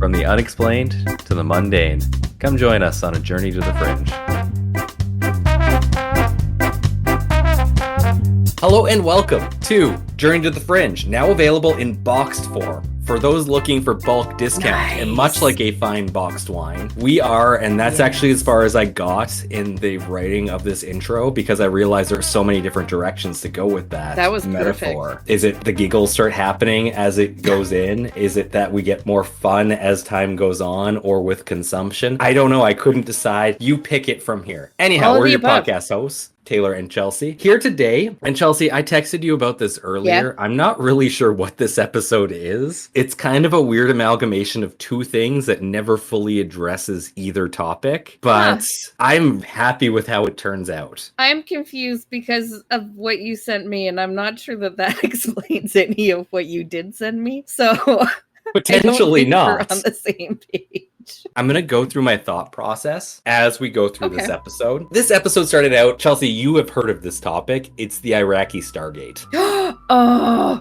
From the unexplained to the mundane, come join us on a journey to the fringe. Hello and welcome to Journey to the Fringe, now available in boxed form. For those looking for bulk discounts, and much like a fine boxed wine, we are, and that's actually as far as I got in the writing of this intro, because I realized there are so many different directions to go with that. That was metaphor. Perfect. Is it the giggles start happening as it goes in? Is it that we get more fun as time goes on, or with consumption? I don't know. I couldn't decide. You pick it from here. Anyhow, we're your podcast hosts, Taylor and Chelsea, here today. And Chelsea, I texted you about this earlier. I'm not really sure what this episode is. It's kind of a weird amalgamation of two things that never fully addresses either topic, but I'm happy with how it turns out. I'm confused because of what you sent me, and I'm not sure that explains any of what you did send me. So potentially not. We're on the same page. I'm going to go through my thought process as we go through this episode. This episode started out, Chelsea, you have heard of this topic. It's the Iraqi Stargate.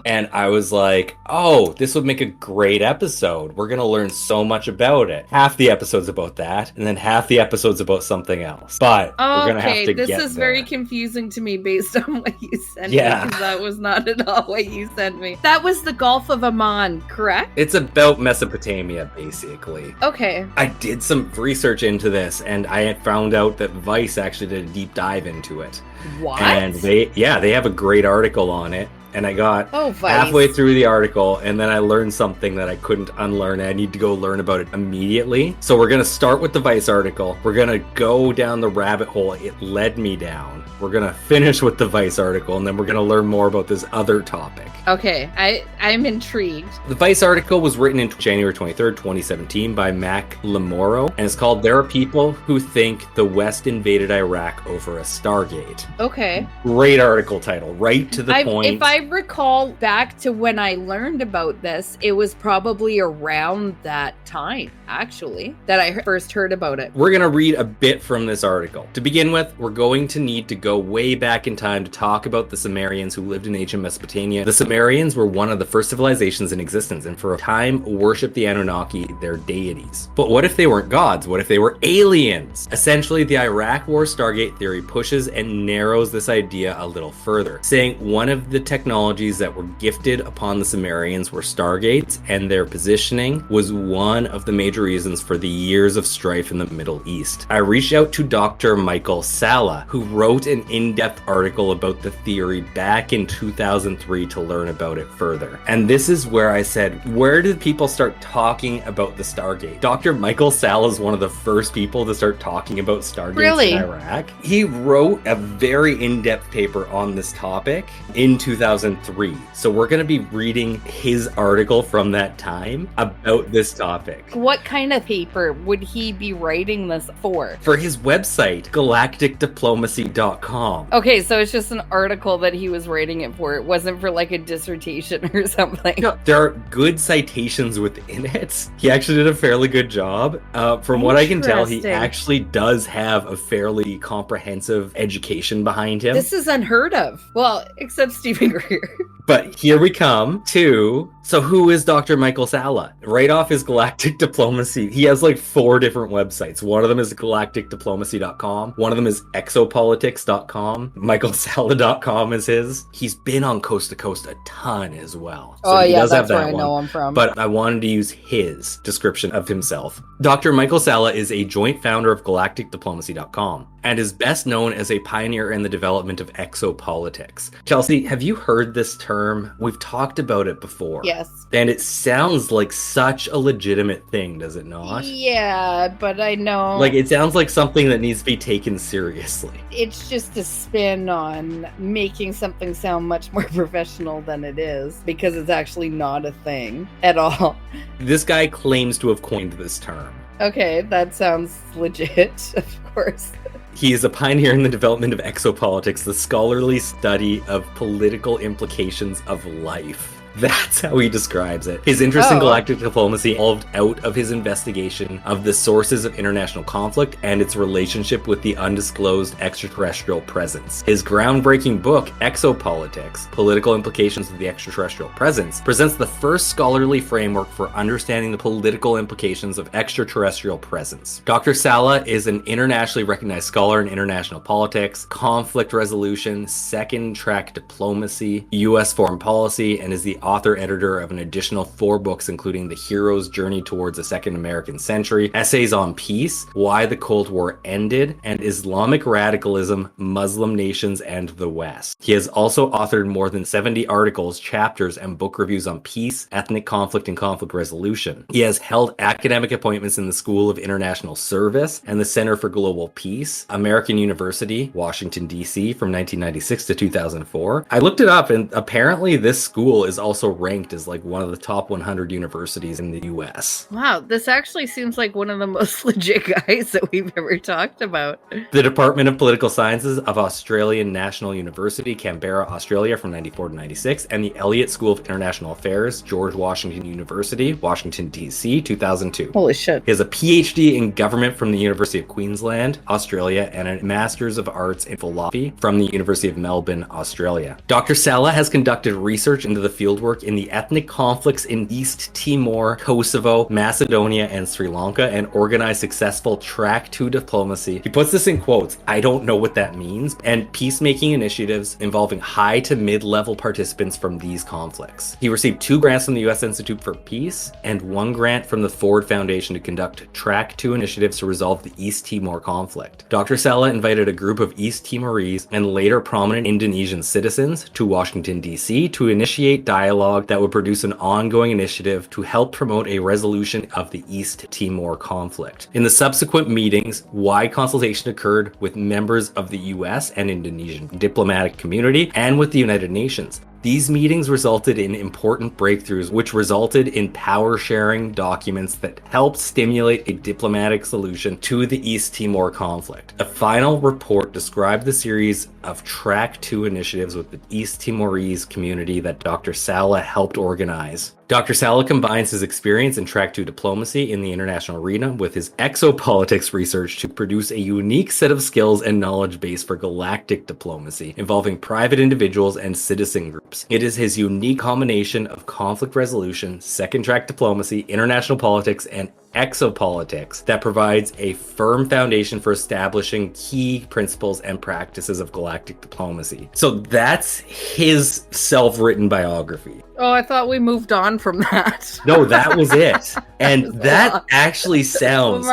And I was like, oh, this would make a great episode. We're going to learn so much about it. Half the episode's about that, and then half the episode's about something else. But we're going to have to get this is there. Very confusing to me based on what you sent me. Yeah. Because that was not at all what you sent me. That was the Gulf of Amman, correct? It's about Mesopotamia, basically. Okay. I did some research into this, and I had found out that Vice actually did a deep dive into it. What? And they have a great article on it. And I got halfway through the article, and then I learned something that I couldn't unlearn. I need to go learn about it immediately. So we're going to start with the Vice article. We're going to go down the rabbit hole it led me down. We're going to finish with the Vice article, and then we're going to learn more about this other topic. Okay, I'm intrigued. The Vice article was written in January 23rd, 2017 by Mac Lamoro, and it's called There Are People Who Think the West Invaded Iraq Over a Stargate. Okay. Great article title, right to the point. If I recall back to when I learned about this, it was probably around that time, actually, that I first heard about it. We're going to read a bit from this article. To begin with, we're going to need to go way back in time to talk about the Sumerians who lived in ancient Mesopotamia. The Sumerians were one of the first civilizations in existence, and for a time worshipped the Anunnaki, their deities. But what if they weren't gods? What if they were aliens? Essentially, the Iraq War Stargate theory pushes and narrows this idea a little further, saying one of the technologies that were gifted upon the Sumerians were Stargates, and their positioning was one of the major reasons for the years of strife in the Middle East. I reached out to Dr. Michael Salla, who wrote an in-depth article about the theory back in 2003 to learn about it further. And this is where I said, where did people start talking about the Stargate? Dr. Michael Salla is one of the first people to start talking about Stargates in Iraq. He wrote a very in-depth paper on this topic in 2003. So we're going to be reading his article from that time about this topic. What kind of paper would he be writing this for? For his website, galacticdiplomacy.com. Okay, so it's just an article that he was writing it for. It wasn't for like a dissertation or something. No, there are good citations within it. He actually did a fairly good job. From what I can tell, he actually does have a fairly comprehensive education behind him. This is unheard of. Well, except Stephen Greer. But here we come to, so who is Dr. Michael Salla? Right off his Galactic Diplomacy, he has like 4 different websites. One of them is galacticdiplomacy.com. One of them is exopolitics.com. michaelsalla.com is his. He's been on Coast to Coast a ton as well. So that's where I know him from. But I wanted to use his description of himself. Dr. Michael Salla is a joint founder of galacticdiplomacy.com and is best known as a pioneer in the development of exopolitics. Chelsea, have you heard this term? We've talked about it before. Yes. And it sounds like such a legitimate thing, does it not? Yeah, but I know. Like, it sounds like something that needs to be taken seriously. It's just a spin on making something sound much more professional than it is, because it's actually not a thing at all. This guy claims to have coined this term. Okay, that sounds legit, of course. He is a pioneer in the development of exopolitics, the scholarly study of political implications of life. That's how he describes it. His interest in galactic diplomacy evolved out of his investigation of the sources of international conflict and its relationship with the undisclosed extraterrestrial presence. His groundbreaking book, Exopolitics: Political Implications of the Extraterrestrial Presence, presents the first scholarly framework for understanding the political implications of extraterrestrial presence. Dr. Salla is an internationally recognized scholar in international politics, conflict resolution, second track diplomacy, U.S. foreign policy, and is the author-editor of an additional 4 books, including The Hero's Journey Towards a Second American Century, Essays on Peace, Why the Cold War Ended, and Islamic Radicalism, Muslim Nations, and the West. He has also authored more than 70 articles, chapters, and book reviews on peace, ethnic conflict, and conflict resolution. He has held academic appointments in the School of International Service and the Center for Global Peace, American University, Washington, D.C. from 1996 to 2004. I looked it up, and apparently this school is also ranked as like one of the top 100 universities in the U.S. Wow, this actually seems like one of the most legit guys that we've ever talked about. The Department of Political Sciences of Australian National University, Canberra, Australia from 94 to 96, and the Elliott School of International Affairs, George Washington University, Washington, D.C., 2002. Holy shit. He has a PhD in government from the University of Queensland, Australia, and a Master's of Arts in Philosophy from the University of Melbourne, Australia. Dr. Salla has conducted research into the fieldwork in the ethnic conflicts in East Timor, Kosovo, Macedonia, and Sri Lanka, and organized successful track to diplomacy. He puts this in quotes, I don't know what that means, and peacemaking initiatives involving high to mid-level participants from these conflicts. He received 2 grants from the U.S. Institute for Peace and 1 grant from the Ford Foundation to conduct Track 2 initiatives to resolve the East Timor conflict. Dr. Salla invited a group of East Timorese and later prominent Indonesian citizens to Washington, D.C. to initiate dialogue that would produce an ongoing initiative to help promote a resolution of the East Timor conflict. In the subsequent meetings, wide consultation occurred with members of the U.S. and Indonesian diplomatic community and with the United Nations. These meetings resulted in important breakthroughs, which resulted in power-sharing documents that helped stimulate a diplomatic solution to the East Timor conflict. A final report described the series of Track 2 initiatives with the East Timorese community that Dr. Salla helped organize. Dr. Salla combines his experience in Track 2 diplomacy in the international arena with his exopolitics research to produce a unique set of skills and knowledge base for galactic diplomacy, involving private individuals and citizen groups. It is his unique combination of conflict resolution, second track diplomacy, international politics, and exopolitics that provides a firm foundation for establishing key principles and practices of galactic diplomacy. So that's his self-written biography. Oh, I thought we moved on from that. No, that was it. And that actually sounds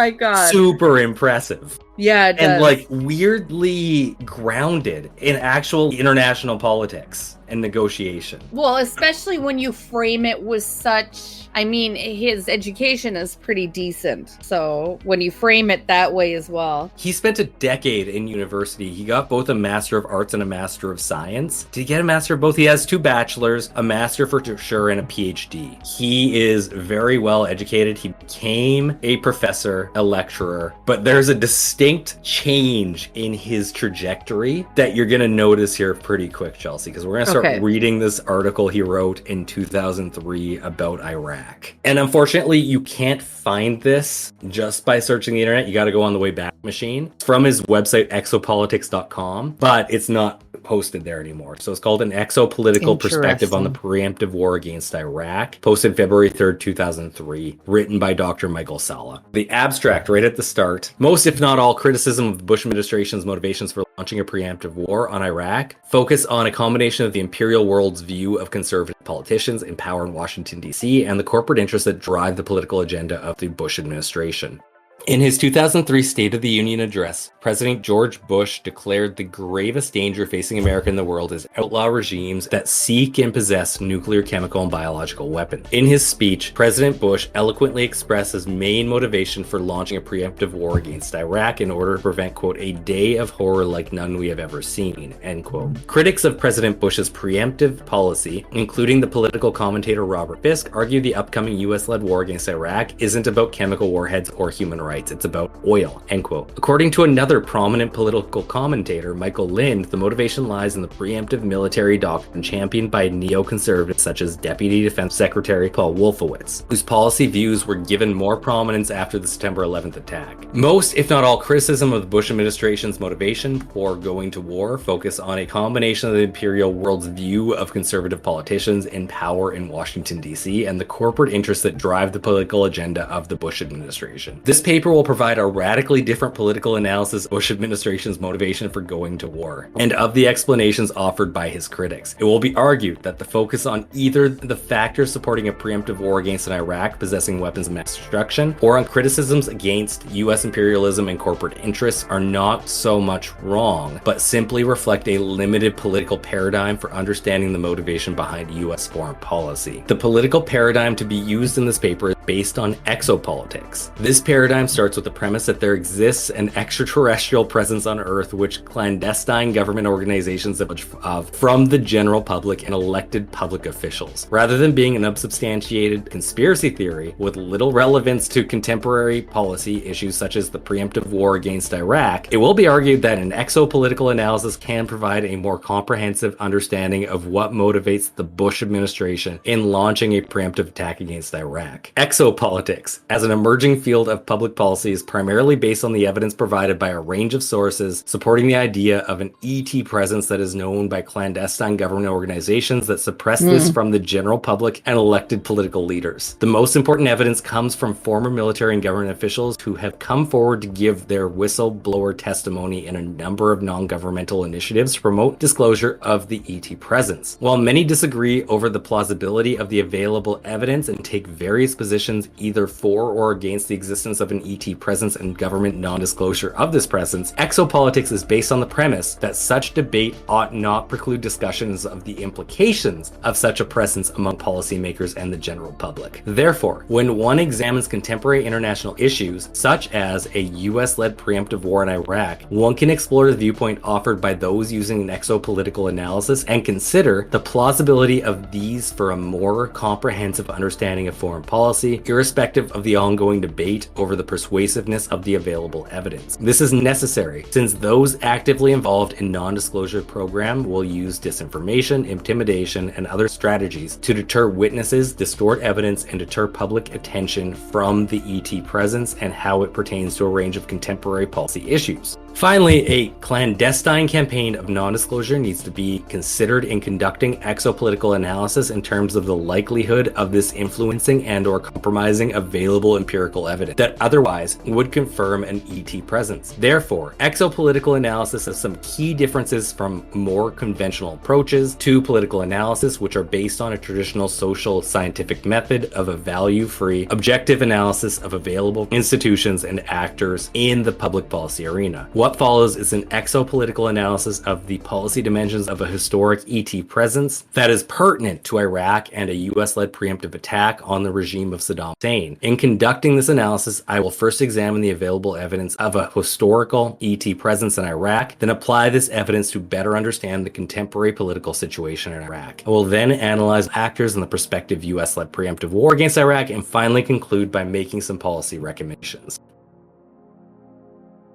super impressive. Yeah, it does. And like weirdly grounded in actual international politics and negotiation. Well, especially when you frame it with such, I mean, his education is pretty decent. So when you frame it that way as well. He spent a decade in university. He got both a Master of Arts and a Master of Science. Did he get a Master of both? He has 2 bachelors, a Master for sure, and a PhD. He is very well educated. He became a professor, a lecturer, but there's a distinct change in his trajectory that you're going to notice here pretty quick, Chelsea, because we're going to start reading this article he wrote in 2003 about Iraq. And unfortunately, you can't find this just by searching the internet. You got to go on the Wayback Machine. It's from his website, exopolitics.com, but it's not posted there anymore. So it's called An Exopolitical Perspective on the Preemptive War Against Iraq, posted February 3rd, 2003, written by Dr. Michael Salla. The abstract right at the start: most, if not all, criticism of the Bush administration's motivations for launching a preemptive war on Iraq focus on a combination of the imperial world's view of conservative politicians in power in Washington, D.C., and the corporate interests that drive the political agenda of the Bush administration. In his 2003 State of the Union address, President George Bush declared the gravest danger facing America and the world is outlaw regimes that seek and possess nuclear, chemical, and biological weapons. In his speech, President Bush eloquently expressed his main motivation for launching a preemptive war against Iraq in order to prevent, quote, a day of horror like none we have ever seen, end quote. Critics of President Bush's preemptive policy, including the political commentator Robert Fisk, argue the upcoming U.S.-led war against Iraq isn't about chemical warheads or human rights. writes it's about oil, end quote. According to another prominent political commentator, Michael Lind, the motivation lies in the preemptive military doctrine championed by neoconservatives such as Deputy Defense Secretary Paul Wolfowitz, whose policy views were given more prominence after the September 11th attack. Most, if not all, criticism of the Bush administration's motivation for going to war focus on a combination of the imperial world's view of conservative politicians in power in Washington, D.C., and the corporate interests that drive the political agenda of the Bush administration. This paper will provide a radically different political analysis of Bush administration's motivation for going to war, and of the explanations offered by his critics. It will be argued that the focus on either the factors supporting a preemptive war against an Iraq possessing weapons of mass destruction, or on criticisms against U.S. imperialism and corporate interests are not so much wrong, but simply reflect a limited political paradigm for understanding the motivation behind U.S. foreign policy. The political paradigm to be used in this paper is based on exopolitics. This paradigm starts with the premise that there exists an extraterrestrial presence on Earth which clandestine government organizations of from the general public and elected public officials. Rather than being an unsubstantiated conspiracy theory with little relevance to contemporary policy issues such as the preemptive war against Iraq, it will be argued that an exopolitical analysis can provide a more comprehensive understanding of what motivates the Bush administration in launching a preemptive attack against Iraq. Exopolitics, as an emerging field of public policy, is primarily based on the evidence provided by a range of sources supporting the idea of an ET presence that is known by clandestine government organizations that suppress this from the general public and elected political leaders. The most important evidence comes from former military and government officials who have come forward to give their whistleblower testimony in a number of non-governmental initiatives to promote disclosure of the ET presence. While many disagree over the plausibility of the available evidence and take various positions either for or against the existence of an ET presence and government non-disclosure of this presence, exopolitics is based on the premise that such debate ought not preclude discussions of the implications of such a presence among policymakers and the general public. Therefore, when one examines contemporary international issues, such as a US-led preemptive war in Iraq, one can explore the viewpoint offered by those using an exopolitical analysis and consider the plausibility of these for a more comprehensive understanding of foreign policy, irrespective of the ongoing debate over the persuasiveness of the available evidence. This is necessary since those actively involved in non-disclosure program will use disinformation, intimidation, and other strategies to deter witnesses, distort evidence, and deter public attention from the ET presence and how it pertains to a range of contemporary policy issues. Finally, a clandestine campaign of non-disclosure needs to be considered in conducting exopolitical analysis in terms of the likelihood of this influencing and or compromising available empirical evidence that otherwise would confirm an ET presence. Therefore, exopolitical analysis has some key differences from more conventional approaches to political analysis, which are based on a traditional social scientific method of a value-free, objective analysis of available institutions and actors in the public policy arena. What follows is an exopolitical analysis of the policy dimensions of a historic ET presence that is pertinent to Iraq and a US-led preemptive attack on the regime of Saddam Hussein. In conducting this analysis, I will first examine the available evidence of a historical ET presence in Iraq, then apply this evidence to better understand the contemporary political situation in Iraq. I will then analyze actors in the prospective US-led preemptive war against Iraq, and finally conclude by making some policy recommendations.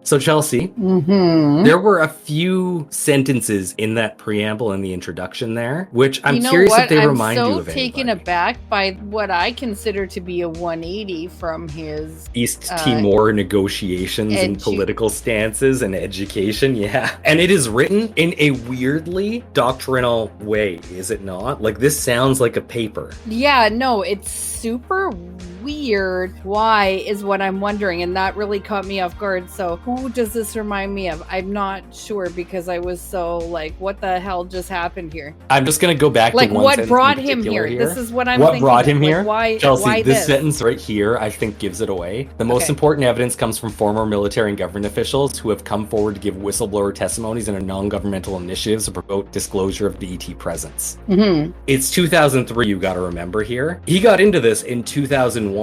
So Chelsea, there were a few sentences in that preamble and the introduction there, which I'm curious if they remind you of anything. I'm so taken aback by what I consider to be a 180 from his East Timor negotiations and political stances and education. Yeah. And it is written in a weirdly doctrinal way, is it not? Like, this sounds like a paper. Yeah, no, it's super weird. Why is what I'm wondering, and that really caught me off guard. So who does this remind me of? I'm not sure, because I was so like, what the hell just happened here? I'm just gonna go back like to one what brought him here? This is what I'm what thinking. What brought him like, here? Why, Chelsea, why this sentence right here I think gives it away. The most important evidence comes from former military and government officials who have come forward to give whistleblower testimonies in a non-governmental initiatives to promote disclosure of the ET presence. It's 2003, you gotta remember here. He got into this in 2001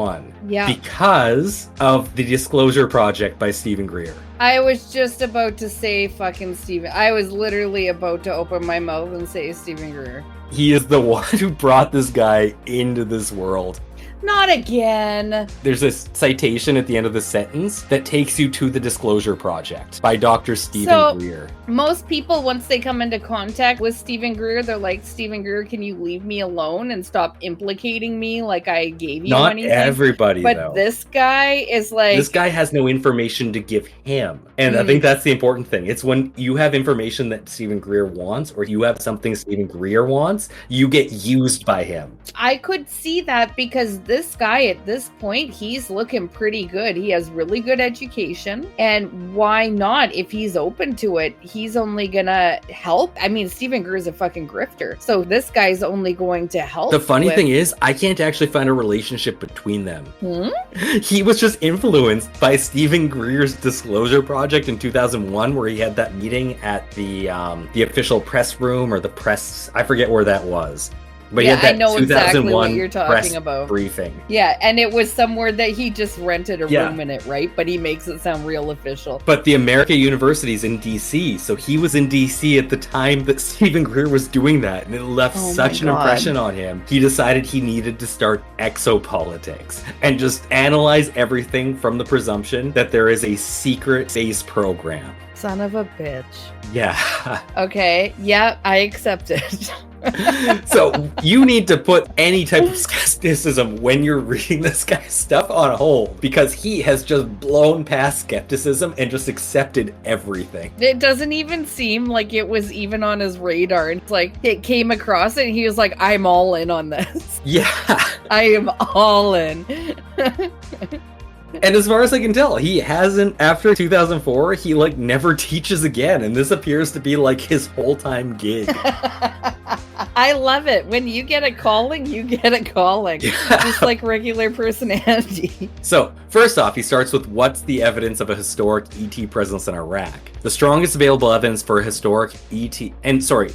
because of the Disclosure Project by Stephen Greer. I was just about to say fucking Stephen. I was literally about to open my mouth and say Stephen Greer. He is the one who brought this guy into this world. Not again. There's a citation at the end of the sentence that takes you to the Disclosure Project by Dr. Stephen Greer. Most people, once they come into contact with Stephen Greer, they're like, Stephen Greer, can you leave me alone and stop implicating me like I gave you anything? Not everybody, but though. This guy is like... This guy has no information to give him. And I think that's the important thing. It's when you have information that Stephen Greer wants, or you have something Stephen Greer wants, you get used by him. I could see that because this guy at this point, he's looking pretty good. He has really good education. And why not? If he's open to it, he's only gonna help. I mean, Stephen Greer is a fucking grifter. So this guy's only going to help. The funny thing is, I can't actually find a relationship between them. He was just influenced by Stephen Greer's Disclosure Project in 2001, where he had that meeting at the official press room or the press, I forget where that was. But yeah, he had that I know 2001 exactly what you're talking about. Briefing. Yeah, and it was somewhere that he just rented a room in it, right? But he makes it sound real official. But the American University's in DC, so he was in DC at the time that Stephen Greer was doing that, and it left such an impression on him. He decided he needed to start exopolitics and just analyze everything from the presumption that there is a secret space program. Son of a bitch. Yeah. Okay, yeah, I accept it. So you need to put any type of skepticism when you're reading this guy's stuff on hold, because he has just blown past skepticism and just accepted everything. It doesn't even seem like it was even on his radar. It's like it came across it and he was like, I'm all in on this. Yeah. I am all in. And as far as I can tell, he hasn't, after 2004, he like never teaches again. And this appears to be like his whole-time gig. I love it. When you get a calling, you get a calling. Just like regular personality. So, first off, he starts with what's the evidence of a historic ET presence in Iraq? The strongest available evidence for a historic ET... And sorry,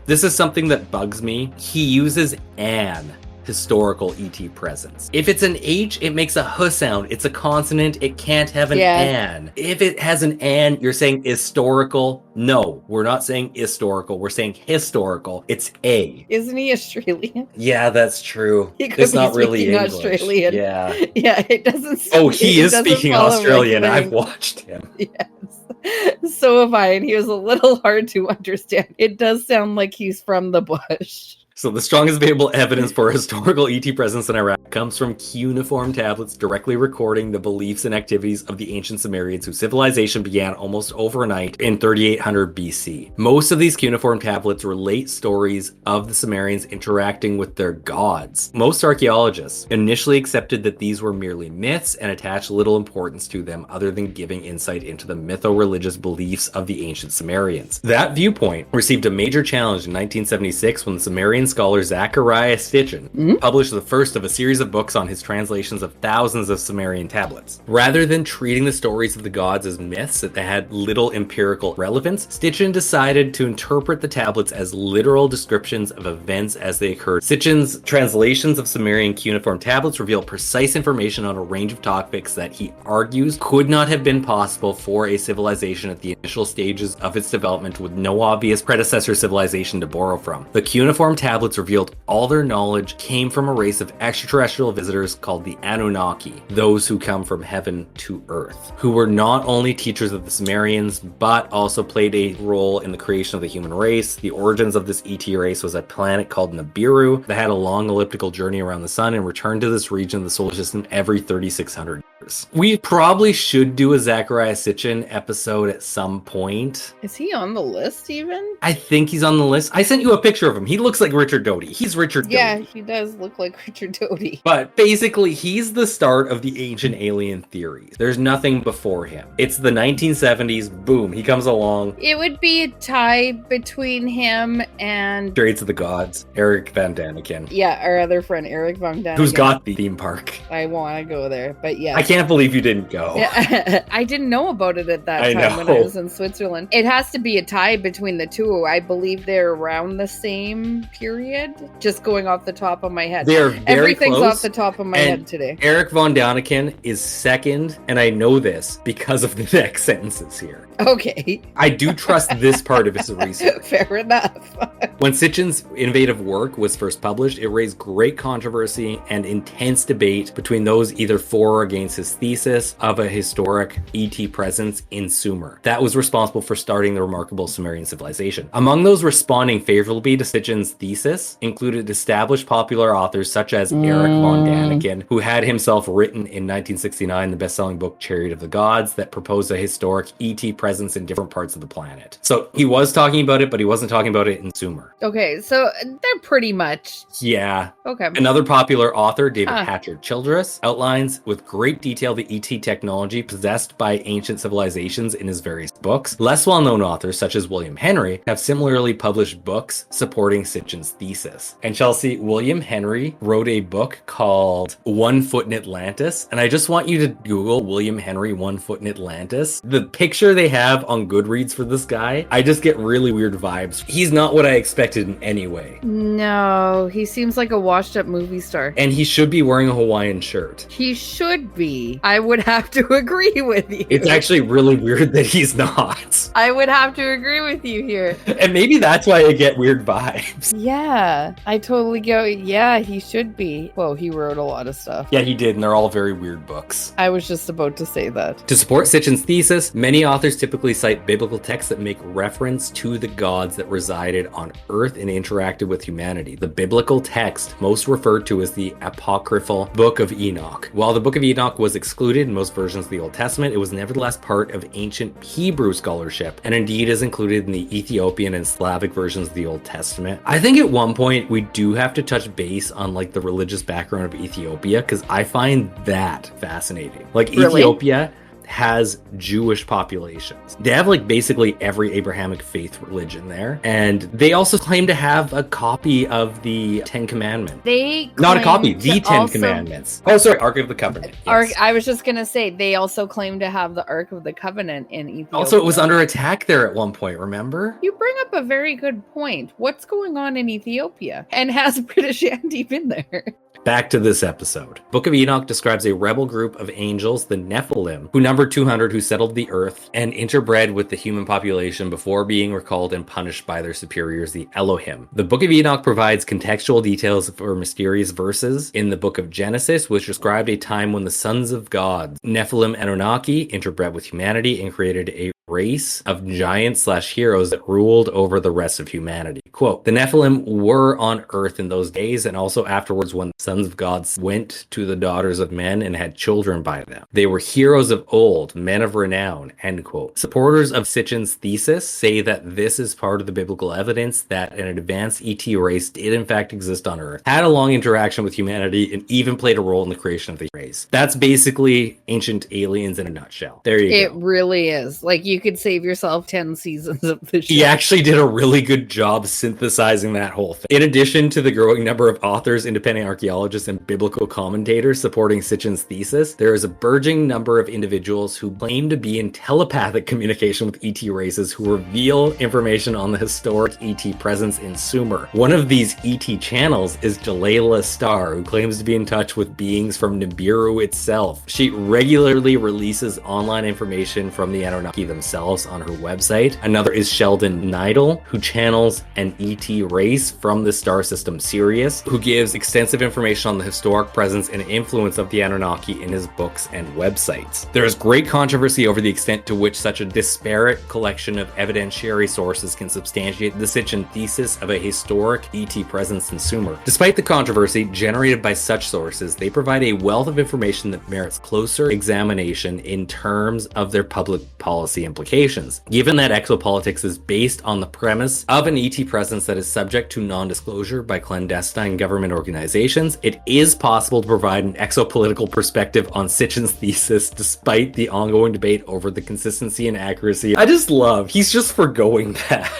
this is something that bugs me. He uses an historical ET presence. If it's an H, it makes a H sound. It's a consonant. It can't have an an. If it has an an, you're saying historical. No, we're not saying historical. We're saying historical. It's a. Isn't he Australian? Yeah, that's true. He could it's be not really speaking English. Australian. Yeah. Yeah, it doesn't. Oh, he is speaking Australian. I've watched him. Yes. So have I, and he was a little hard to understand. It does sound like he's from the bush. So the strongest available evidence for a historical ET presence in Iraq comes from cuneiform tablets directly recording the beliefs and activities of the ancient Sumerians, whose civilization began almost overnight in 3800 BC. Most of these cuneiform tablets relate stories of the Sumerians interacting with their gods. Most archaeologists initially accepted that these were merely myths and attached little importance to them other than giving insight into the mytho-religious beliefs of the ancient Sumerians. That viewpoint received a major challenge in 1976 when the Sumerian scholar Zecharia Sitchin published the first of a series of books on his translations of thousands of Sumerian tablets. Rather than treating the stories of the gods as myths that had little empirical relevance, Sitchin decided to interpret the tablets as literal descriptions of events as they occurred. Sitchin's translations of Sumerian cuneiform tablets reveal precise information on a range of topics that he argues could not have been possible for a civilization at the initial stages of its development with no obvious predecessor civilization to borrow from. The cuneiform tablets revealed all their knowledge came from a race of extraterrestrial visitors called the Anunnaki, those who come from heaven to earth, who were not only teachers of the Sumerians, but also played a role in the creation of the human race. The origins of this ET race was a planet called Nibiru that had a long elliptical journey around the sun and returned to this region of the solar system every 3,600 years. We probably should do a Zecharia Sitchin episode at some point. Is he on the list even? I think he's on the list. I sent you a picture of him. He looks like Richard Doty. He's Richard Doty. Yeah, he does look like Richard Doty. But basically, he's the start of the ancient alien theories. There's nothing before him. It's the 1970s. Boom, he comes along. It would be a tie between him and Chariots of the Gods, Eric Van Daniken. Yeah, our other friend, Eric Van Daniken. Who's got the theme park. I want to go there, but yeah. I can't believe you didn't go. Yeah, I didn't know about it at that time when I was in Switzerland. It has to be a tie between the two. I believe they're around the same period. Just going off the top of my head. They're very Everything's close. off the top of my head today. Eric von Daniken is second, and I know this because of the next sentences here. Okay. I do trust this part of his research. Fair enough. When Sitchin's innovative work was first published, it raised great controversy and intense debate between those either for or against his thesis of a historic ET presence in Sumer that was responsible for starting the remarkable Sumerian civilization. Among those responding favorably to Sitchin's thesis included established popular authors such as Eric von Daniken, who had himself written in 1969 the best-selling book Chariot of the Gods that proposed a historic ET presence in different parts of the planet. So he was talking about it, but he wasn't talking about it in Sumer. Okay, so they're pretty much... Yeah. Okay. Another popular author, David Hatcher Childress, outlines with great detail the ET technology possessed by ancient civilizations in his various books. Less well-known authors, such as William Henry, have similarly published books supporting Sitchin's thesis. And Chelsea, William Henry wrote a book called One Foot in Atlantis, and I just want you to Google William Henry 1 Foot in Atlantis. The picture they have on Goodreads for this guy, I just get really weird vibes. He's not what I expected in any way. No, he seems like a washed up movie star. And he should be wearing a Hawaiian shirt. He should be. I would have to agree with you. It's actually really weird that he's not. I would have to agree with you here. And maybe that's why I get weird vibes. Yeah, I totally go, yeah, he should be. Whoa, he wrote a lot of stuff. Yeah, he did, and they're all very weird books. I was just about to say that. To support Sitchin's thesis, many authors typically cite biblical texts that make reference to the gods that resided on Earth and interacted with humanity. The biblical text most referred to as the apocryphal Book of Enoch. While the Book of Enoch was excluded in most versions of the Old Testament, it was nevertheless part of ancient Hebrew scholarship, and indeed is included in the Ethiopian and Slavic versions of the Old Testament. I think at one point we do have to touch base on like the religious background of Ethiopia, because I find that fascinating. Like Really? Ethiopia has Jewish populations. They have like basically every Abrahamic faith religion there. And they also claim to have a copy of the Ten Commandments. They Not a claim copy, to the Ten also- Commandments. Oh, sorry, Ark of the Covenant. Yes. I was just going to say, they also claim to have the Ark of the Covenant in Ethiopia. Also, it was under attack there at one point, remember? You bring up a very good point. What's going on in Ethiopia? And has British Andy been there? Back to this episode. Book of Enoch describes a rebel group of angels, the Nephilim, who numbered 200, who settled the earth and interbred with the human population before being recalled and punished by their superiors, the Elohim. The Book of Enoch provides contextual details for mysterious verses in the Book of Genesis, which described a time when the sons of God, Nephilim Anunnaki, interbred with humanity and created a race of giants/heroes that ruled over the rest of humanity. Quote, the Nephilim were on earth in those days and also afterwards when the sons of God went to the daughters of men and had children by them. They were heroes of old, men of renown, end quote. Supporters of Sitchin's thesis say that this is part of the biblical evidence that an advanced ET race did in fact exist on Earth, had a long interaction with humanity, and even played a role in the creation of the race. That's basically ancient aliens in a nutshell. There you It go. really is. Like, you could save yourself 10 seasons of the show. He actually did a really good job synthesizing that whole thing. In addition to the growing number of authors, independent archaeologists, and biblical commentators supporting Sitchin's thesis, there is a burgeoning number of individuals who claim to be in telepathic communication with ET races who reveal information on the historic ET presence in Sumer. One of these ET channels is Jalala Star, who claims to be in touch with beings from Nibiru itself. She regularly releases online information from the Anunnaki themselves on her website. Another is Sheldon Nidal, who channels an ET race from the star system Sirius, who gives extensive information on the historic presence and influence of the Anunnaki in his books and websites. There is great controversy over the extent to which such a disparate collection of evidentiary sources can substantiate the Sitchin thesis of a historic ET presence in Sumer. Despite the controversy generated by such sources, they provide a wealth of information that merits closer examination in terms of their public policy implications. Given that exopolitics is based on the premise of an ET presence that is subject to non-disclosure by clandestine government organizations, it is possible to provide an exopolitical perspective on Sitchin's thesis despite the ongoing debate over the consistency and accuracy. I just love, he's just forgoing that.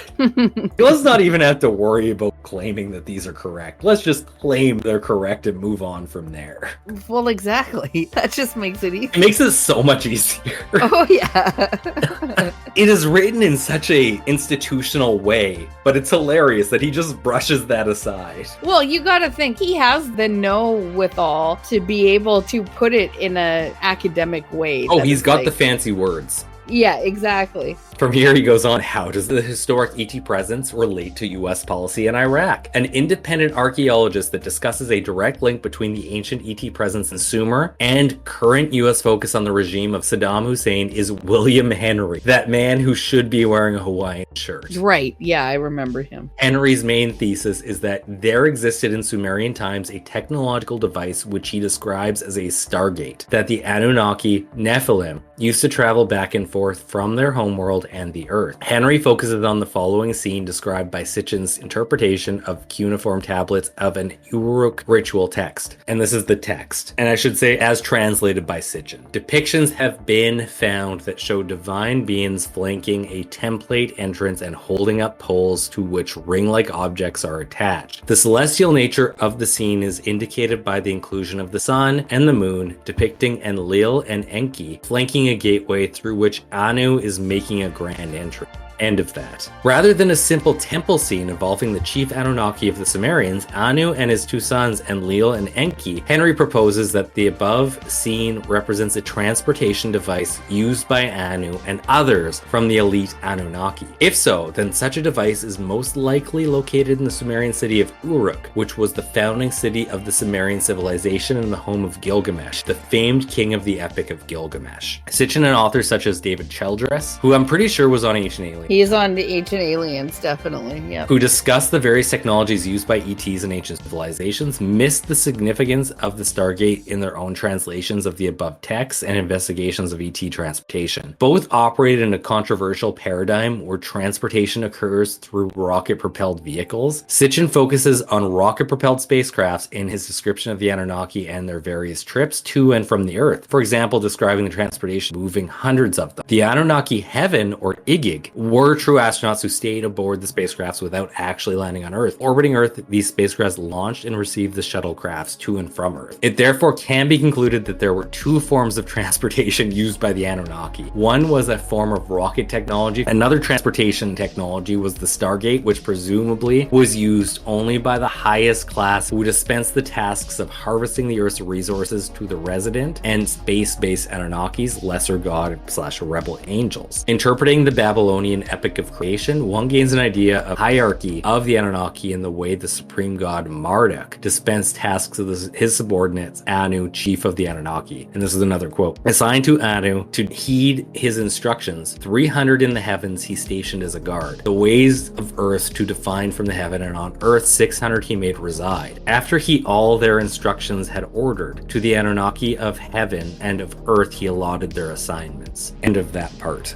Let's not even have to worry about claiming that these are correct. Let's just claim they're correct and move on from there. Well, exactly. That just makes it easy. It makes it so much easier. Oh, yeah. It is written in such a institutional way, but it's hilarious that he just brushes that aside. Well, you gotta think, he has the know-withal to be able to put it in an academic way. Oh, he's got the fancy words. Yeah, exactly. From here, he goes on, how does the historic ET presence relate to U.S. policy in Iraq? An independent archaeologist that discusses a direct link between the ancient ET presence in Sumer and current U.S. focus on the regime of Saddam Hussein is William Henry, that man who should be wearing a Hawaiian shirt. Right, yeah, I remember him. Henry's main thesis is that there existed in Sumerian times a technological device which he describes as a stargate, that the Anunnaki, Nephilim, used to travel back and forth from their homeworld and the Earth. Henry focuses on the following scene described by Sitchin's interpretation of cuneiform tablets of an Uruk ritual text. And this is the text. And I should say, as translated by Sitchin. Depictions have been found that show divine beings flanking a template entrance and holding up poles to which ring-like objects are attached. The celestial nature of the scene is indicated by the inclusion of the sun and the moon, depicting Enlil and Enki flanking a gateway through which Anu is making a grand entry. End of that. Rather than a simple temple scene involving the chief Anunnaki of the Sumerians, Anu and his two sons, Enlil and Enki, Henry proposes that the above scene represents a transportation device used by Anu and others from the elite Anunnaki. If so, then such a device is most likely located in the Sumerian city of Uruk, which was the founding city of the Sumerian civilization and the home of Gilgamesh, the famed king of the Epic of Gilgamesh. Sitchin and authors such as David Childress, who I'm pretty sure was on Ancient Aliens, He's on the Ancient Aliens, definitely, yeah. who discuss the various technologies used by ETs in ancient civilizations, missed the significance of the Stargate in their own translations of the above texts and investigations of ET transportation. Both operate in a controversial paradigm where transportation occurs through rocket-propelled vehicles. Sitchin focuses on rocket-propelled spacecrafts in his description of the Anunnaki and their various trips to and from the Earth. For example, describing the transportation moving hundreds of them. The Anunnaki Heaven, or Igig, were true astronauts who stayed aboard the spacecrafts without actually landing on Earth. Orbiting Earth, these spacecrafts launched and received the shuttlecrafts to and from Earth. It therefore can be concluded that there were two forms of transportation used by the Anunnaki. One was a form of rocket technology. Another transportation technology was the Stargate, which presumably was used only by the highest class who dispensed the tasks of harvesting the Earth's resources to the resident and space-based Anunnakis, lesser god/rebel angels. Interpreting the Babylonian epic of creation, one gains an idea of hierarchy of the Anunnaki in the way the supreme god Marduk dispensed tasks of his subordinates, Anu, chief of the Anunnaki. And this is another quote. Assigned to Anu to heed his instructions, 300 in the heavens he stationed as a guard, the ways of earth to define from the heaven, and on earth 600 he made reside. After he all their instructions had ordered, to the Anunnaki of heaven and of earth he allotted their assignments. End of that part.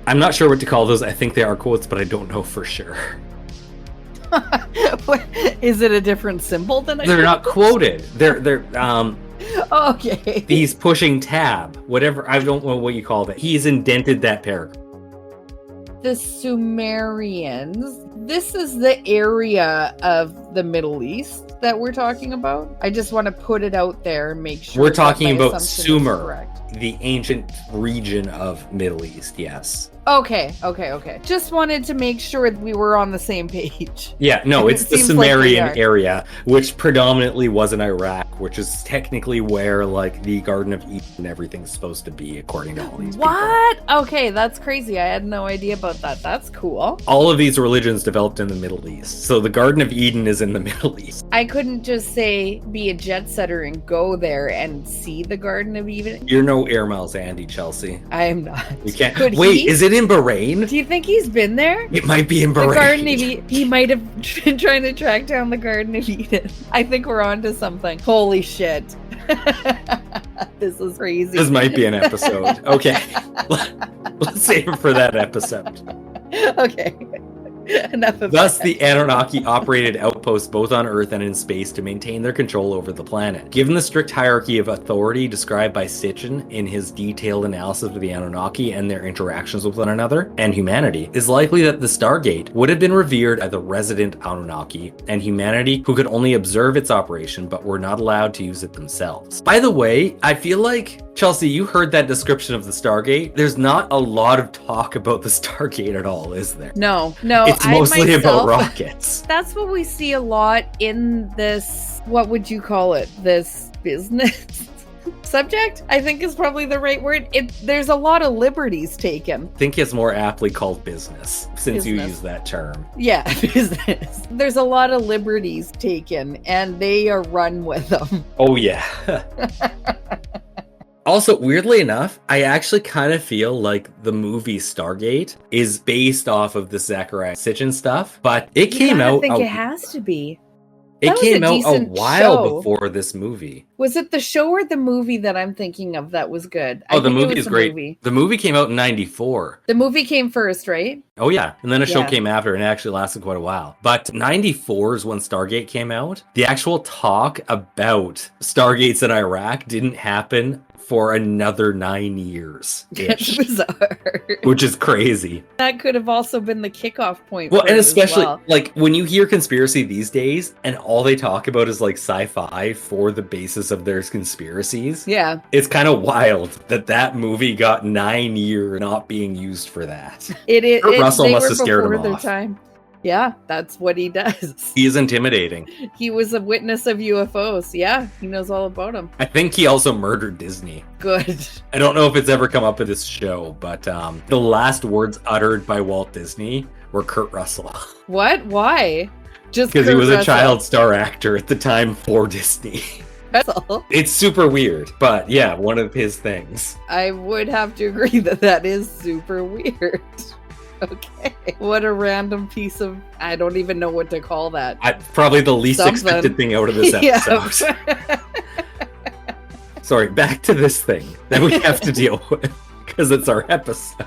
I'm not sure what to call those. I think they are quotes, but I don't know for sure. Is it a different symbol than I They're not quoted. They're okay. He's pushing tab. Whatever, I don't know what you call that. He's indented that paragraph. The Sumerians. This is the area of the Middle East that we're talking about. I just want to put it out there and make sure We're talking about assumption is Sumer, correct. the ancient region of Middle East, yes. Okay. Just wanted to make sure we were on the same page. Yeah, no, it's the seems Sumerian like we are. area, which predominantly was in Iraq, which is technically where, like, the Garden of Eden and everything's supposed to be, according to all these people. What? Okay, that's crazy. I had no idea about that. That's cool. All of these religions developed in the Middle East. So the Garden of Eden is in the Middle East. I couldn't just say be a jet setter and go there and see the Garden of Eden. You're no Air Miles Andy, Chelsea. I am not. You can't. Could Wait, he? is it in Bahrain? Do you think he's been there? It might be in The Bahrain. Garden of Eden. He might have been trying to track down the Garden of Eden. I think we're on to something. Holy shit. This is crazy. This might be an episode. Okay. Let's save it for that episode. Okay. Enough of Thus, that. the Anunnaki operated outposts both on Earth and in space to maintain their control over the planet. Given the strict hierarchy of authority described by Sitchin in his detailed analysis of the Anunnaki and their interactions with one another and humanity, it is likely that the Stargate would have been revered as the resident Anunnaki and humanity who could only observe its operation but were not allowed to use it themselves. By the way, I feel like, Chelsea, you heard that description of the Stargate. There's not a lot of talk about the Stargate at all, is there? No. It's mostly about rockets. That's what we see a lot in this, what would you call it? This business subject, I think is probably the right word. There's a lot of liberties taken. I think it's more aptly called business, since you Business. use that term. Yeah, business. There's a lot of liberties taken, and they are run with them. Oh, yeah. Also, weirdly enough, I actually kind of feel like the movie Stargate is based off of the Zachariah Sitchin stuff, but it came out. I think it has to be. It That was came a out a decent while show. before this movie. Was it the show or the movie that I'm thinking of that was good? Oh, the think it movie was is the great. movie. The movie came out in 94. The movie came first, right? Oh, yeah. And then a show Yeah. came after, and it actually lasted quite a while. But 94 is when Stargate came out. The actual talk about Stargates in Iraq didn't happen for another 9 years. That's bizarre. Which is crazy. That could have also been the kickoff point. Well, for and it as especially well. like when you hear conspiracy these days and all they talk about is like sci-fi for the basis of their conspiracies. Yeah. It's kind of wild that movie got 9 years not being used for that. Kurt Russell they must were have scared before him their off. time. Yeah, that's what he does. He is intimidating. He was a witness of UFOs. Yeah, he knows all about them. I think he also murdered Disney. Good. I don't know if it's ever come up in this show, but the last words uttered by Walt Disney were Kurt Russell. What? Why? Just Because he Kurt was a Russell. child star actor at the time for Disney. Russell. It's super weird, but yeah, one of his things. I would have to agree that is super weird. Okay. What a random piece of... I don't even know what to call that. Probably the least Something. expected thing out of this episode. Yeah. Sorry, back to this thing that we have to deal with, because it's our episode.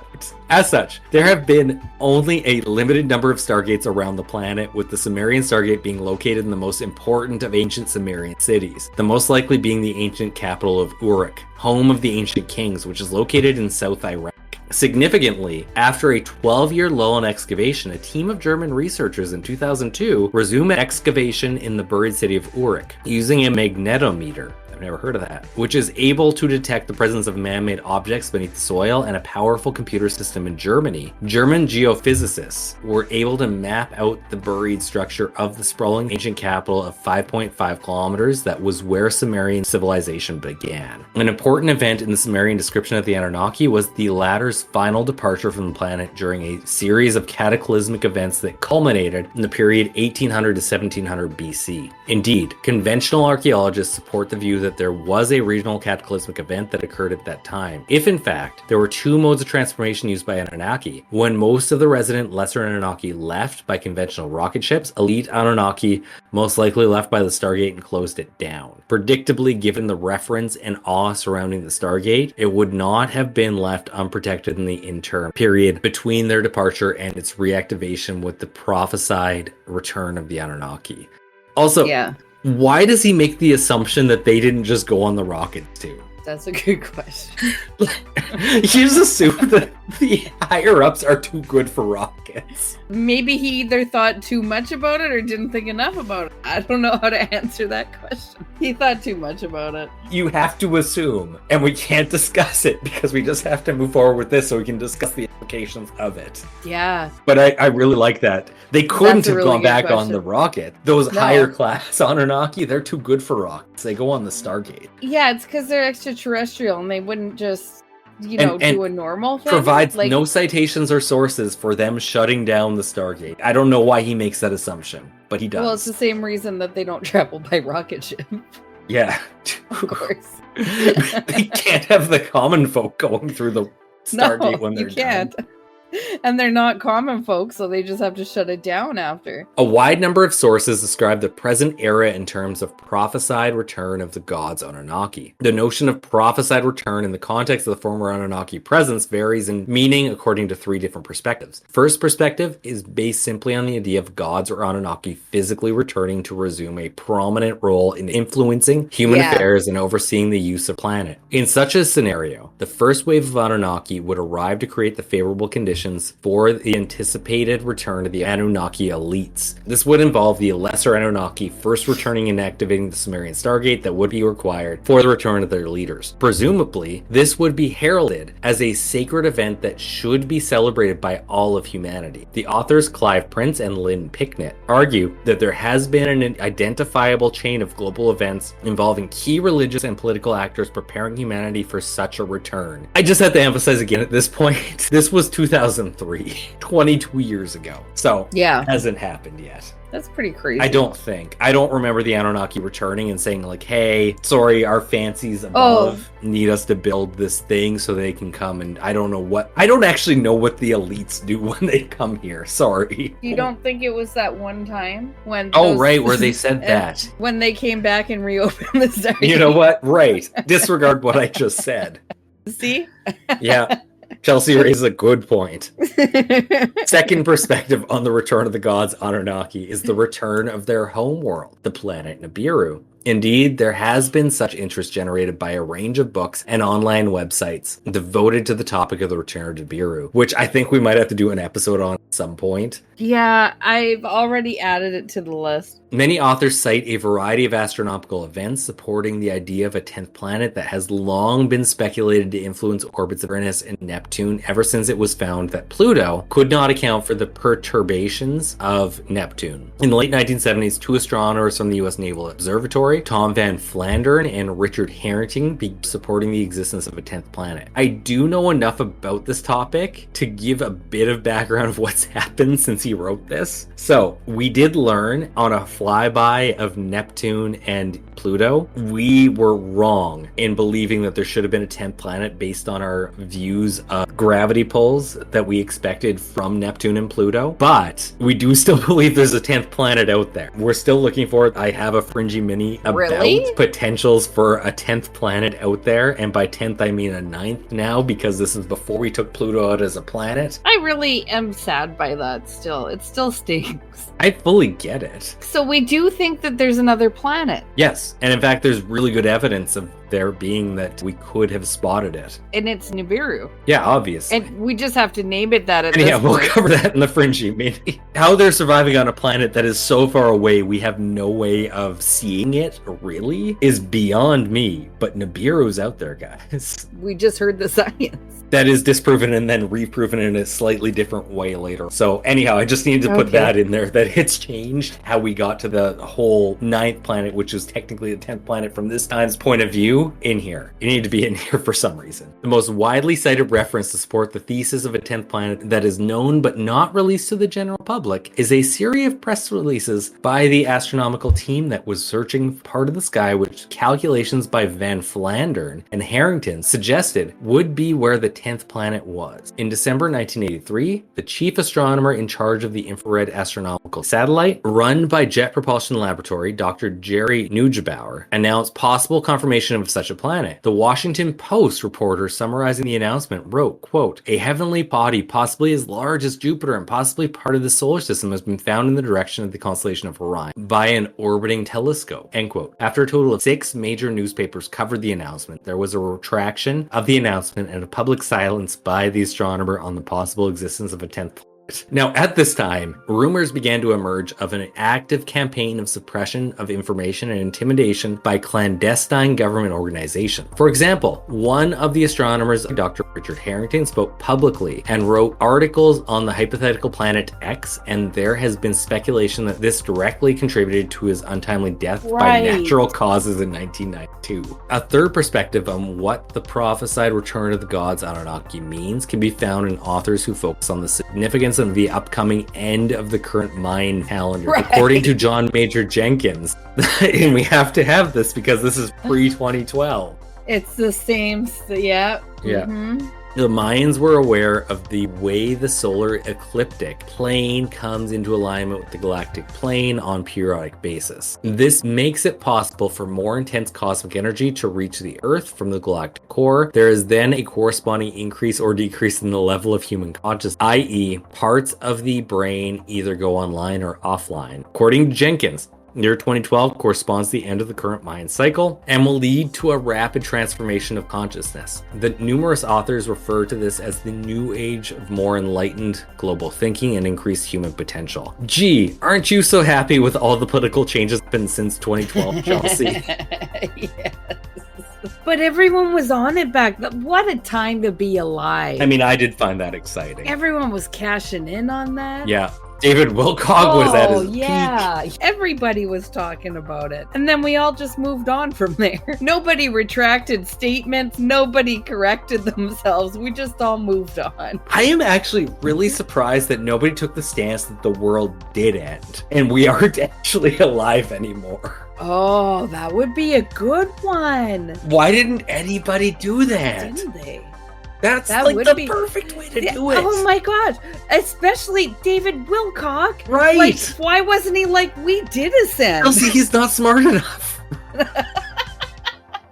As such, there have been only a limited number of Stargates around the planet, with the Sumerian Stargate being located in the most important of ancient Sumerian cities, the most likely being the ancient capital of Uruk, home of the ancient kings, which is located in South Iraq. Significantly, after a 12-year lull in excavation, a team of German researchers in 2002 resumed excavation in the buried city of Uruk using a magnetometer. I've never heard of that, which is able to detect the presence of man-made objects beneath the soil, and a powerful computer system in Germany. German geophysicists were able to map out the buried structure of the sprawling ancient capital of 5.5 kilometers that was where Sumerian civilization began. An important event in the Sumerian description of the Anunnaki was the latter's final departure from the planet during a series of cataclysmic events that culminated in the period 1800 to 1700 BC. Indeed, conventional archaeologists support the view that there was a regional cataclysmic event that occurred at that time. If in fact, there were two modes of transformation used by Anunnaki, when most of the resident lesser Anunnaki left by conventional rocket ships, elite Anunnaki most likely left by the Stargate and closed it down. Predictably, given the reference and awe surrounding the Stargate, it would not have been left unprotected in the interim period between their departure and its reactivation with the prophesied return of the Anunnaki. Also, Yeah, why does he make the assumption that they didn't just go on the rocket too? that's a good question. You just assume that the higher ups are too good for rockets. Maybe he either thought too much about it or didn't think enough about it. I don't know how to answer that question. He thought too much about it. You have to assume, and we can't discuss it because we just have to move forward with this so we can discuss the implications of it. Yeah. But I really like that. They couldn't That's a have really gone good back on question. the rocket. Those No. higher class Anunnaki, they're too good for rockets. They go on the Stargate. Yeah, it's because they're extraterrestrial and they wouldn't just, And do a normal thing. Provides Like, no citations or sources for them shutting down the Stargate. I don't know why he makes that assumption, but he does. Well, it's the same reason that they don't travel by rocket ship, Yeah. of course. They can't have the common folk going through the Stargate when they're you can't. done. And they're not common folk, so they just have to shut it down after. A wide number of sources describe the present era in terms of prophesied return of the gods Anunnaki. The notion of prophesied return in the context of the former Anunnaki presence varies in meaning according to 3 different perspectives. First perspective is based simply on the idea of gods or Anunnaki physically returning to resume a prominent role in influencing human affairs and overseeing the use of the planet. In such a scenario, the first wave of Anunnaki would arrive to create the favorable conditions for the anticipated return of the Anunnaki elites. This would involve the lesser Anunnaki first returning and activating the Sumerian Stargate that would be required for the return of their leaders. Presumably, this would be heralded as a sacred event that should be celebrated by all of humanity. The authors Clive Prince and Lynn Picknett argue that there has been an identifiable chain of global events involving key religious and political actors preparing humanity for such a return. I just have to emphasize again at this point, this was 2003, 22 years ago. So, it hasn't happened yet. That's pretty crazy. I don't remember the Anunnaki returning and saying like, hey, sorry, our fancies above need us to build this thing so they can come, and I don't actually know what the elites do when they come here. Sorry. You don't think it was that one time when where they said that. When they came back and reopened the Stargate. You know what? Right. Disregard what I just said. See? Yeah. Chelsea raises a good point. Second perspective on the return of the gods Anunnaki is the return of their homeworld, the planet Nibiru. Indeed, there has been such interest generated by a range of books and online websites devoted to the topic of the return of Nibiru, which I think we might have to do an episode on at some point. Yeah, I've already added it to the list. Many authors cite a variety of astronomical events supporting the idea of a 10th planet that has long been speculated to influence orbits of Uranus and Neptune ever since it was found that Pluto could not account for the perturbations of Neptune. In the late 1970s, 2 astronomers from the U.S. Naval Observatory, Tom Van Flandern and Richard Harrington, began supporting the existence of a 10th planet. I do know enough about this topic to give a bit of background of what's happened since he wrote this. So, we did learn on a flyby of Neptune and Pluto, we were wrong in believing that there should have been a 10th planet based on our views of gravity pulls that we expected from Neptune and Pluto. But we do still believe there's a 10th planet out there. We're still looking for it. I have a fringy mini about potentials for a 10th planet out there. And by 10th, I mean a 9th now, because this is before we took Pluto out as a planet. I really am sad by that still. It still stinks. I fully get it. So we do think that there's another planet. Yes. And in fact, there's really good evidence of there being that we could have spotted it. And it's Nibiru. Yeah, obviously. And we just have to name it that at this point. We'll cover that in the fringy. Maybe how they're surviving on a planet that is so far away we have no way of seeing it really is beyond me. But Nibiru's out there, guys. We just heard the science. That is disproven and then reproven in a slightly different way later. So anyhow, I just needed to put that in there, that it's changed how we got to the whole 9th planet, which is technically the 10th planet from this time's point of view, in here. It needed to be in here for some reason. The most widely cited reference to support the thesis of a 10th planet that is known but not released to the general public is a series of press releases by the astronomical team that was searching part of the sky, which calculations by Van Flandern and Harrington suggested would be where the 10th planet was. In December 1983, the chief astronomer in charge of the infrared astronomical satellite run by Jet Propulsion Laboratory, Dr. Jerry Neugebauer, announced possible confirmation of such a planet. The Washington Post reporter summarizing the announcement wrote, quote, "A heavenly body possibly as large as Jupiter and possibly part of the solar system has been found in the direction of the constellation of Orion by an orbiting telescope," end quote. After a total of 6 major newspapers covered the announcement, there was a retraction of the announcement and a public silence by the astronomer on the possible existence of a 10th planet. Now, at this time, rumors began to emerge of an active campaign of suppression of information and intimidation by clandestine government organizations. For example, one of the astronomers, Dr. Richard Harrington, spoke publicly and wrote articles on the hypothetical planet X, and there has been speculation that this directly contributed to his untimely death by natural causes in 1992. A third perspective on what the prophesied return of the gods Anunnaki means can be found in authors who focus on the significance of the upcoming end of the current Mayan calendar, according to John Major Jenkins. And we have to have this because this is pre-2012. It's the same, yeah. Yeah. Mm-hmm. The Mayans were aware of the way the solar ecliptic plane comes into alignment with the galactic plane on periodic basis. This makes it possible for more intense cosmic energy to reach the Earth from the galactic core. There is then a corresponding increase or decrease in the level of human consciousness, i.e., parts of the brain either go online or offline. According to Jenkins, year 2012 corresponds to the end of the current Mayan cycle and will lead to a rapid transformation of consciousness. The numerous authors refer to this as the new age of more enlightened global thinking and increased human potential. Gee, aren't you so happy with all the political changes been since 2012, Chelsea? Yes. But everyone was on it back then. What a time to be alive. I mean, I did find that exciting. Everyone was cashing in on that. Yeah. David Wilcock was at his peak. Everybody was talking about it. And then we all just moved on from there. Nobody retracted statements. Nobody corrected themselves. We just all moved on. I am actually really surprised that nobody took the stance that the world did end and we aren't actually alive anymore. Oh, that would be a good one. Why didn't anybody do that? Didn't they? That like would be perfect way to do it. Oh my god. Especially David Wilcock. Right. Like, why wasn't he like, we did ascend? No, see, he's not smart enough.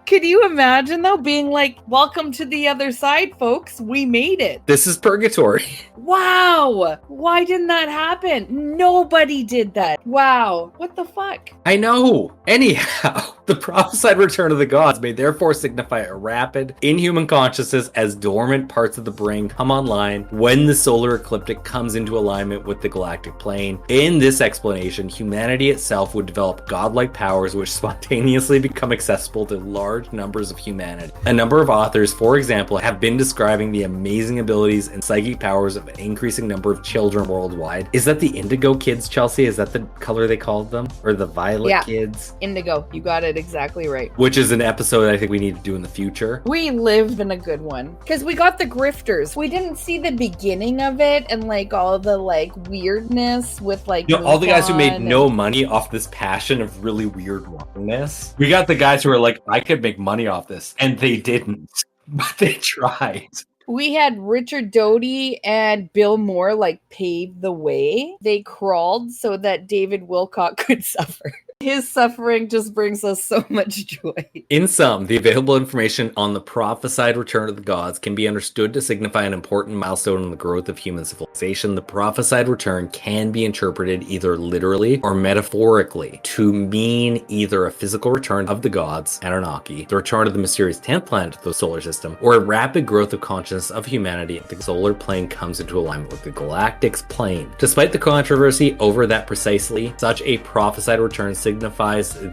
Could you imagine, though, being like, welcome to the other side, folks. We made it. This is purgatory. Wow. Why didn't that happen? Nobody did that. Wow. What the fuck? I know. Anyhow, the prophesied return of the gods may therefore signify a rapid, inhuman consciousness as dormant parts of the brain come online when the solar ecliptic comes into alignment with the galactic plane. In this explanation, humanity itself would develop godlike powers which spontaneously become accessible to large numbers of humanity. A number of authors, for example, have been describing the amazing abilities and psychic powers of an increasing number of children worldwide. Is that the indigo kids, Chelsea? Is that the color they called them? Or the violet kids? Indigo. You got it exactly right. Which is an episode I think we need to do in the future. We live in a good one. Because we got the grifters. We didn't see the beginning of it and like all the like weirdness with like all the guys who made no money off this passion of really weird wrongness. We got the guys who were like, I could make money off this. And they didn't. But they tried. We had Richard Doty and Bill Moore like pave the way. They crawled so that David Wilcock could suffer. His suffering just brings us so much joy. In sum, the available information on the prophesied return of the gods can be understood to signify an important milestone in the growth of human civilization. The prophesied return can be interpreted either literally or metaphorically to mean either a physical return of the gods, Anunnaki, the return of the mysterious 10th planet to the solar system, or a rapid growth of consciousness of humanity if the solar plane comes into alignment with the galactic's plane. Despite the controversy over that precisely, such a prophesied return signifies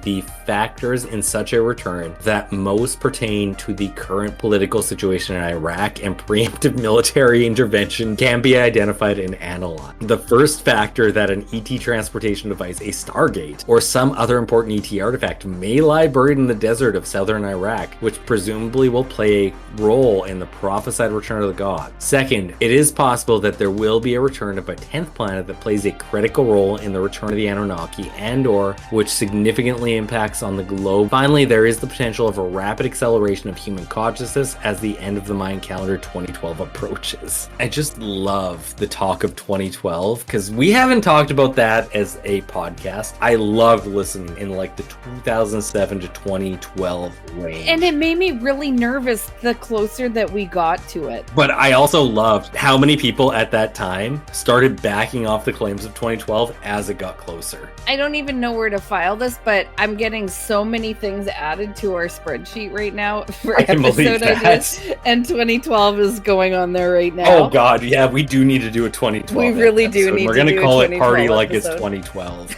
the factors in such a return that most pertain to the current political situation in Iraq and preemptive military intervention can be identified and analyzed. The first factor that an ET transportation device, a Stargate, or some other important ET artifact may lie buried in the desert of southern Iraq, which presumably will play a role in the prophesied return of the god. Second, it is possible that there will be a return of a 10th planet that plays a critical role in the return of the Anunnaki and or which significantly impacts on the globe. Finally, there is the potential of a rapid acceleration of human consciousness as the end of the Mayan calendar 2012 approaches. I just love the talk of 2012 because we haven't talked about that as a podcast. I loved listening in like the 2007 to 2012 range. And it made me really nervous the closer that we got to it. But I also loved how many people at that time started backing off the claims of 2012 as it got closer. I don't even know where to file this, but I'm getting so many things added to our spreadsheet right now for episode ideas. And 2012 is going on there right now. Oh god, yeah, we do need to do a 2012 We really episode. do need We're to gonna do call a it Party Like episode. It's 2012.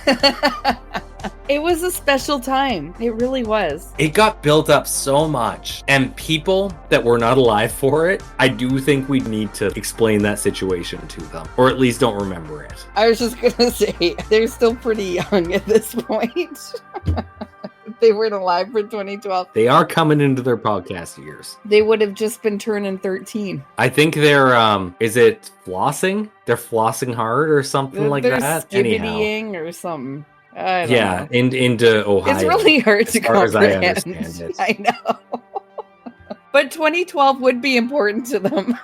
It was a special time. It really was. It got built up so much. And people that were not alive for it, I do think we need to explain that situation to them. Or at least don't remember it. I was just going to say, they're still pretty young at this point. They weren't alive for 2012. They are coming into their podcast years. They would have just been turning 13. I think they're, is it flossing? They're flossing hard or something like that? They're skibbitying or something. I don't know. Into Ohio. It's really hard to comprehend. As I understand it. I know. But 2012 would be important to them.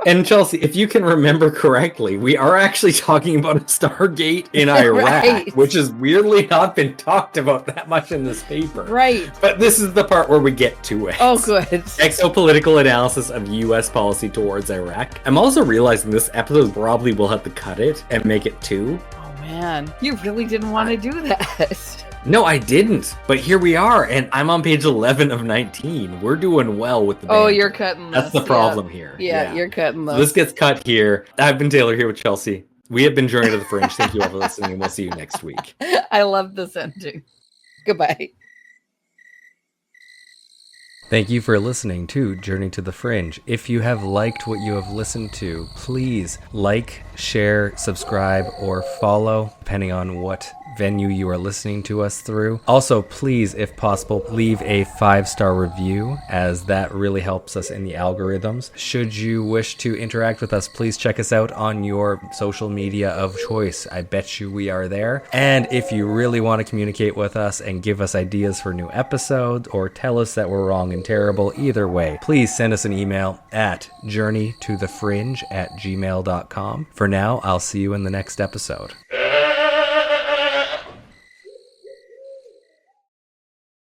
And Chelsea, if you can remember correctly, we are actually talking about a Stargate in Iraq, Right. which has weirdly not been talked about that much in this paper. Right. But this is the part where we get to it. Oh, good. Exopolitical analysis of U.S. policy towards Iraq. I'm also realizing this episode probably will have to cut it and make it 2. Oh, man. You really didn't want to do that. No, I didn't. But here we are, and I'm on page 11 of 19. We're doing well with the Oh, banter. you're cutting this. That's the problem here. Yeah, you're cutting this. So this gets cut here. I've been Taylor here with Chelsea. We have been Journey to the Fringe. Thank you all for listening, and we'll see you next week. I love this ending. Goodbye. Thank you for listening to Journey to the Fringe. If you have liked what you have listened to, please like, share, subscribe, or follow, depending on what venue you are listening to us through. Also, please, if possible, leave a 5-star review, as that really helps us in the algorithms. Should you wish to interact with us, please check us out on your social media of choice. I bet you we are there. And if you really want to communicate with us and give us ideas for new episodes, or tell us that we're wrong and terrible, either way, please send us an email at journeytothefringe@gmail.com. For now, I'll see you in the next episode.